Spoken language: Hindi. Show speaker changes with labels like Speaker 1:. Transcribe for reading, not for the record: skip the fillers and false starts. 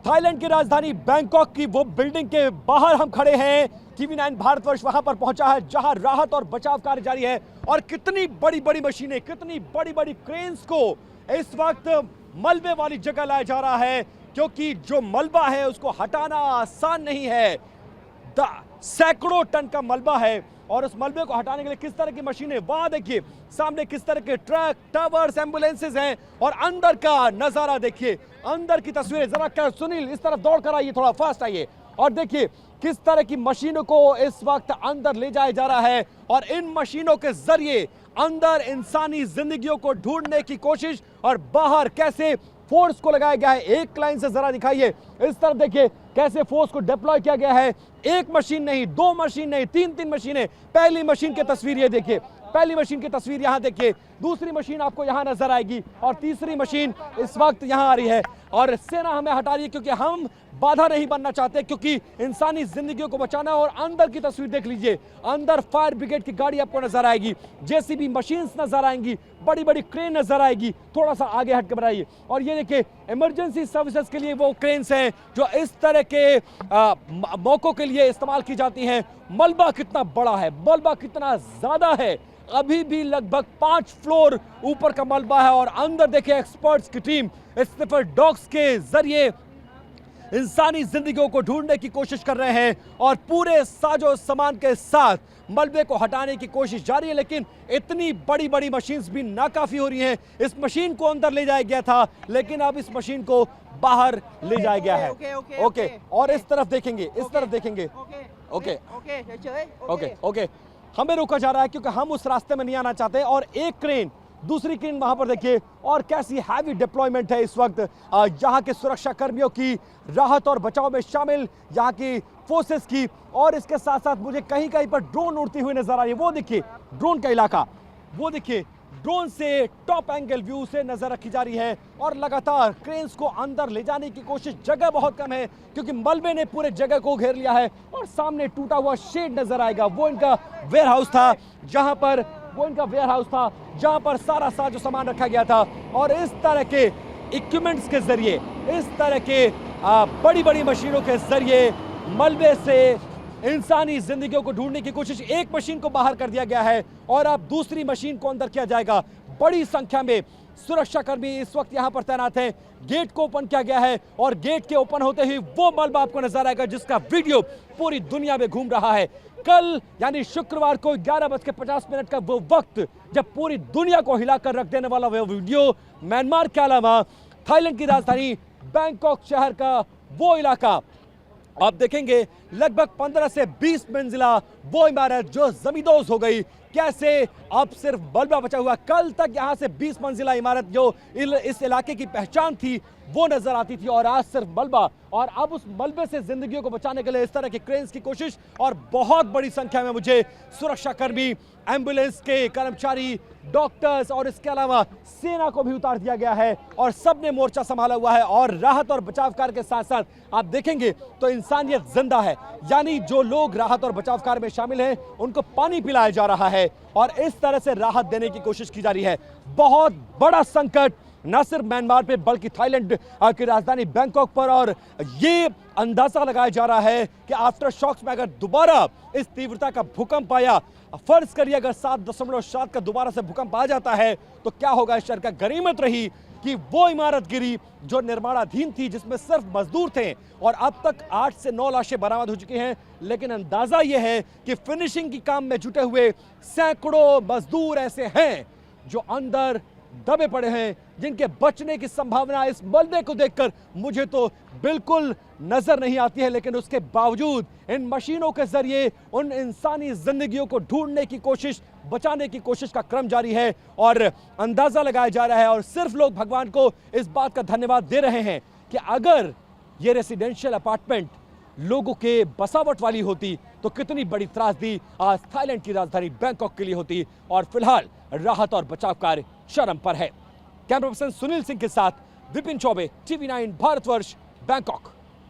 Speaker 1: थाईलैंड की राजधानी बैंकॉक की वो बिल्डिंग के बाहर हम खड़े हैं। TV9 भारतवर्ष वहां पर पहुंचा है जहां राहत और बचाव कार्य जारी है और कितनी बड़ी बड़ी मशीनें, कितनी बड़ी बड़ी क्रेन्स को इस वक्त मलबे वाली जगह लाया जा रहा है, क्योंकि जो मलबा है उसको हटाना आसान नहीं है। सैकड़ों टन का मलबा है और उस मलबे को हटाने के लिए किस तरह की मशीनें, वहां देखिए सामने किस तरह के ट्रक, टावर्स, एम्बुलेंसेज हैं और अंदर का नजारा देखिए, अंदर की तस्वीरें। जरा सुनील इस तरफ दौड़ कर आइए, थोड़ा फास्ट आइए और देखिए किस तरह की मशीनों को इस वक्त अंदर ले जाया जा रहा है और इन मशीनों के जरिए अंदर इंसानी जिंदगियों को ढूंढने की कोशिश और बाहर कैसे फोर्स को लगाया गया है। एक लाइन से जरा दिखाइए, इस तरफ देखिए कैसे फोर्स को डिप्लॉय किया गया है। एक मशीन नहीं, दो मशीन नहीं, तीन मशीनें। पहली मशीन की तस्वीर ये देखिए, पहली मशीन की तस्वीर यहां देखिए, दूसरी मशीन आपको यहां नजर आएगी और तीसरी मशीन इस वक्त यहां आ रही है। और सेना हमें हटा रही है क्योंकि हम बाधा नहीं बनना चाहते, क्योंकि इंसानी जिंदगियों को बचाना। और अंदर की तस्वीर देख लीजिए, अंदर फायर ब्रिगेड की गाड़ी आपको नजर आएगी, जेसीबी मशीन्स नजर आएंगी, बड़ी बड़ी क्रेन नजर आएगी। थोड़ा सा आगे हट के बनाइए और ये देखिए इमरजेंसी सर्विसेज के लिए वो क्रेन्स हैं जो इस तरह के मौकों के लिए इस्तेमाल की जाती हैं। मलबा कितना बड़ा है, मलबा कितना ज्यादा है, अभी भी लगभग 5 फ्लोर ऊपर का मलबा है। और अंदर देखिए एक्सपर्ट्स की टीम स्निफर डॉग्स के जरिए इंसानी जिंदगियों को ढूंढने की कोशिश कर रहे हैं और पूरे साजो सामान के साथ मलबे को हटाने की कोशिश जारी है। लेकिन इतनी बड़ी बड़ी मशीन्स भी नाकाफी हो रही हैं। इस मशीन को अंदर ले जाया गया था लेकिन अब इस मशीन को बाहर ले जाया गया है। ओके, और इस तरफ देखेंगे, इस तरफ देखेंगे। ओके, हमें रोका जा रहा है क्योंकि हम उस रास्ते में नहीं आना चाहते। और एक क्रेन, दूसरी क्रेन वहां पर देखिए और कैसी हैवी डिप्लॉयमेंट है इस वक्त यहाँ के सुरक्षा कर्मियों की, राहत और बचाव में शामिल यहाँ की फोर्सेस की। और इसके साथ साथ मुझे कहीं कहीं पर ड्रोन उड़ती हुई नजर आ रही है। वो देखिए ड्रोन का इलाका, वो देखिए ड्रोन से टॉप एंगल व्यू से नजर रखी जा रही है और लगातार क्रेन्स को अंदर ले जाने की कोशिश। जगह बहुत कम है क्योंकि मलबे ने पूरे जगह को घेर लिया है और सामने टूटा हुआ शेड नजर आएगा। वो इनका वेयरहाउस था जहां पर सारा साजो सामान रखा गया था। और इस तरह के इक्विपमेंट्स के जरिए, इस तरह के बड़ी बड़ी मशीनों के जरिए मलबे से इंसानी जिंदगियों को ढूंढने की कोशिश। एक मशीन को बाहर कर दिया गया है और अब दूसरी मशीन को अंदर किया जाएगा। बड़ी संख्या में सुरक्षा कर्मी इस वक्त यहां पर तैनात हैं। गेट को ओपन किया गया है और गेट के ओपन होते ही वो मलबा आपको नजर आएगा जिसका वीडियो पूरी दुनिया में घूम रहा है। कल यानी शुक्रवार को 11:50 का वो वक्त जब पूरी दुनिया को हिलाकर रख देने वाला वो वीडियो, म्यांमार के अलावा थाईलैंड की राजधानी बैंकॉक शहर का वो इलाका आप देखेंगे, लगभग 15 से 20 मंजिला वो इमारत जो जमींदोज हो गई। कैसे अब सिर्फ मलबा बचा हुआ। कल तक यहां से 20 मंजिला इमारत जो इस इलाके की पहचान थी वो नजर आती थी और आज सिर्फ मलबा। और अब उस मलबे से जिंदगियों को बचाने के लिए इस तरह के क्रेन्स की कोशिश और बहुत बड़ी संख्या में मुझे सुरक्षा कर्मी, एम्बुलेंस के कर्मचारी, डॉक्टर्स और इसके अलावा सेना को भी उतार दिया गया है और सबने मोर्चा संभाला हुआ है। और राहत और बचाव कार्य के साथ साथ आप देखेंगे तो इंसानियत जिंदा है, यानी जो लोग राहत और बचाव कार्य में शामिल हैं उनको पानी पिलाया जा रहा है और इस तरह से राहत देने की कोशिश की जा रही है। बहुत बड़ा संकट न सिर्फ म्यांमार पे बल्कि थाईलैंड की राजधानी बैंकॉक पर। और ये अंदाजा लगाया जा रहा है कि आफ्टर शॉक्स में अगर दोबारा इस तीव्रता का भूकंप आया, फर्ज करिए अगर 7.7 का दोबारा से भूकंप आ जाता है तो क्या होगा इस शहर का। गनीमत रही कि वो इमारत गिरी जो निर्माणाधीन थी, जिसमें सिर्फ मजदूर थे और अब तक 8 से 9 लाशें बरामद हो चुकी हैं। लेकिन अंदाजा यह है कि फिनिशिंग की काम में जुटे हुए सैकड़ों मजदूर ऐसे हैं जो अंदर दबे पड़े हैं, जिनके बचने की संभावना इस मलबे को देखकर मुझे तो बिल्कुल नजर नहीं आती है। लेकिन उसके बावजूद इन मशीनों के जरिए उन इंसानी जिंदगियों को ढूंढने की कोशिश, बचाने की कोशिश का क्रम जारी है और अंदाजा लगाया जा रहा है। और सिर्फ लोग भगवान को इस बात का धन्यवाद दे रहे हैं कि अगर ये रेसिडेंशियल अपार्टमेंट लोगों के बसावट वाली होती तो कितनी बड़ी त्रासदी आज थाईलैंड की राजधानी बैंकॉक के लिए होती। और फिलहाल राहत और बचाव कार्य चरम पर है। कैमरा पर्सन सुनील सिंह के साथ विपिन चौबे, TV9 भारतवर्ष, बैंकॉक।